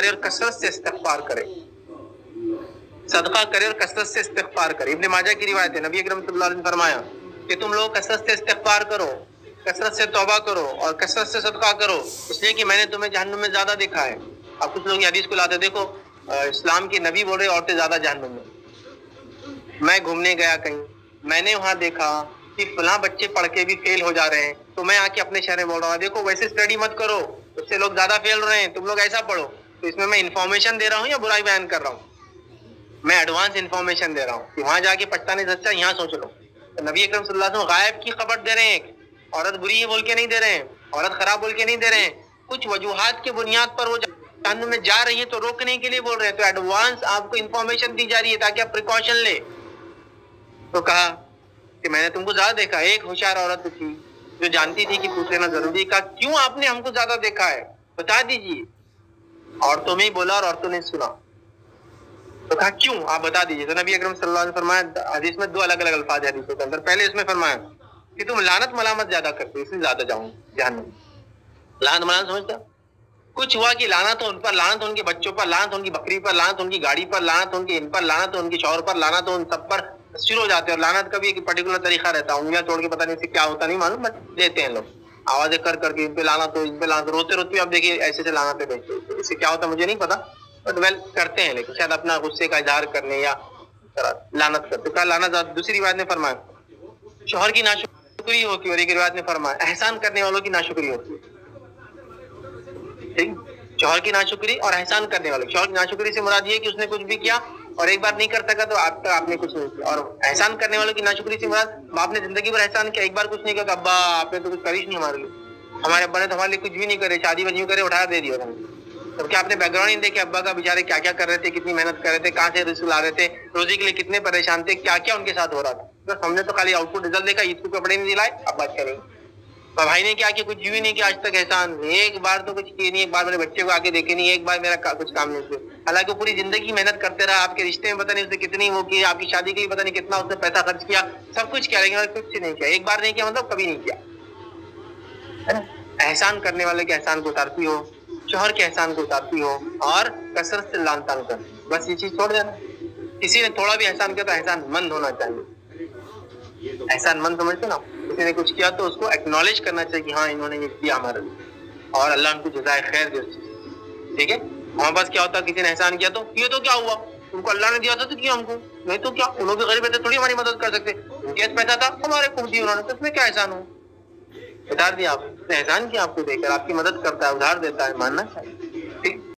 करे और कसरत से इस्तिग़फ़ार करे, सदका करे और कसरत से इस्तिग़फ़ार करे। इब्न माजा की रिवायत है, नबी अकरम सल्लल्लाहु अलैहि वसल्लम ने फरमाया कि तुम लोग कसरत से इस्तिग़फ़ार करो, कसरत से तौबा करो और कसरत से सदका करो, इसलिए कि मैंने तुम्हें जहन्नुम में ज्यादा देखा है। अब कुछ लोग ये हदीस को लाते, देखो इस्लाम के नबी बोल रहे औरतें ज्यादा जहन्नुम में। मैं घूमने गया कहीं, मैंने वहां देखा कि फलां बच्चे पढ़ के भी फेल हो जा रहे हैं, तो मैं आके अपने शहर में बोल रहा हूँ देखो वैसे स्टडी मत करो, उससे लोग ज्यादा फेल रहे हैं, तुम लोग ऐसा पढ़ो। तो इसमें मैं इन्फॉर्मेशन दे रहा हूँ या बुराई बयान कर रहा हूँ? मैं एडवांस इन्फॉर्मेशन दे रहा हूँ कि वहां जाके पछताने से अच्छा यहाँ सोच लो। तो नबी अकरम सल्लल्लाहु अलैहि वसल्लम गायब की खबर दे रहे हैं, औरत बुरी है बोल के नहीं दे रहे हैं, औरत खराब बोल के नहीं दे रहे हैं, कुछ वजूहात के बुनियाद पर वो जहन्नुम में जा रही है तो रोकने के लिए बोल रहे हैं। तो एडवांस आपको इन्फॉर्मेशन दी जा रही है ताकि आप प्रिकॉशन ले। तो कहा कि मैंने तुमको ज्यादा देखा। एक होशियार औरत थी जो जानती थी कि पूछ लेना जरूरी, का क्यों आपने हमको ज्यादा देखा है, बता दीजिए। औरतों में ही बोला और औरतों ने सुना, तो कहा क्यों, आप बता दीजिए। तो नबी अकरम सल्लल्लाहु अलैहि वसल्लम फरमाया, हदीस में दो अलग अलग अल्फाज है हदीसों के अंदर। पहले इसमें फरमाया कि तुम लानत मलामत ज्यादा करते हो इसलिए ज्यादा जाऊंगी जहन्नुम। लानत मलामत समझते हो? कुछ हुआ कि लानत हो उन पर, लानत हो उनके बच्चों पर, लानत हो उनकी बकरी पर, लानत हो उनकी गाड़ी पर, लानत हो उनके इन पर, लानत हो उनके शौहर पर, लानत हो उन सब पर, शुरू हो जाते हैं। और लानत का भी एक पर्टिकुलर तरीका रहता है, उंगलियां तोड़ के पता नहीं इससे क्या होता नहीं मालूम, बट देते हैं लोग, आवाजें कर करके इन पे लानत हो, इन पे लानत, रोते रोते आप देखिए ऐसे से लानतें भेजते हैं। इससे क्या होता है मुझे नहीं पता, बट वेल करते हैं, लेकिन शायद अपना गुस्से का इजहार करने या लानत करते। कहा लानत। दूसरी बात ने फरमाया शौहर की नाशुक्री होती है, और एक रिवायत ने फरमाया एहसान करने वालों की नाशुक्री होती है। ठीक, शौहर की नाशुक्री और एहसान करने वालों। शौहर की नाशुक्री से मुराद ये कि उसने कुछ भी किया और एक बार नहीं कर सका तो आपने कुछ नहीं किया, और एहसान करने वालों की नाशुक्री से मुराद बाप ने जिंदगी भर एहसान किया, एक बार कुछ नहीं किया तो अब्बा आपने तो कुछ करीश नहीं हमारे लिए, हमारे अब्बा ने तो हमारे लिए कुछ भी नहीं करे, शादी वजी करे उठा दे दिया। तो क्या आपने बैकग्राउंड नहीं देखे अब्बा का, बेचारे क्या क्या कर रहे थे, कितनी मेहनत कर रहे थे, कहाँ से रिस्क ला रहे थे, रोजी के लिए कितने परेशान थे, क्या क्या उनके साथ हो रहा था। बस हमने तो खाली आउटपुट रिजल्ट देखा, ईद को कपड़े नहीं दिलाए, अब बात करेंगे भाई ने क्या किया, कुछ भी नहीं किया आज तक एहसान, एक बार तो कुछ किए नहीं, एक बार मेरे बच्चे को आके देखे नहीं, एक बार मेरा कुछ काम नहीं किया। हालांकि पूरी जिंदगी मेहनत करते रहा, आपके रिश्ते में पता नहीं उसने कितनी वो की, आपकी शादी के लिए पता नहीं कितना उसने पैसा खर्च किया, सब कुछ किया, लेकिन कुछ नहीं किया, एक बार नहीं किया मतलब कभी नहीं किया, है ना। एहसान करने वाले के एहसान को उतारती हो, शौहर के एहसान को उतारती हो, और कसरत से लान तान कर, बस ये चीज छोड़ देना। किसी ने थोड़ा भी एहसान किया तो एहसान मंद होना चाहिए, एहसान मंद समझते ना, किसी ने कुछ किया तो उसको एक्नॉलेज करना चाहिए कि हाँ इन्होंने ये किया हमारे लिए, और अल्लाह उनको जज़ाए खैर दे। ठीक है, हमारे पास क्या होता है, किसी ने एहसान किया तो ये तो क्या हुआ, उनको अल्लाह ने दिया था तो किया हमको, नहीं तो क्या, उन्होंने गरीब रहते थोड़ी हमारी मदद कर सकते, उनके पास पैसा था हमारे को दिया उन्होंने, तो उसमें क्या एहसान हो, उधार दिया आपने, एहसान किया आपको देकर, आपकी मदद करता है, उधार देता है, मानना चाहिए। ठीक।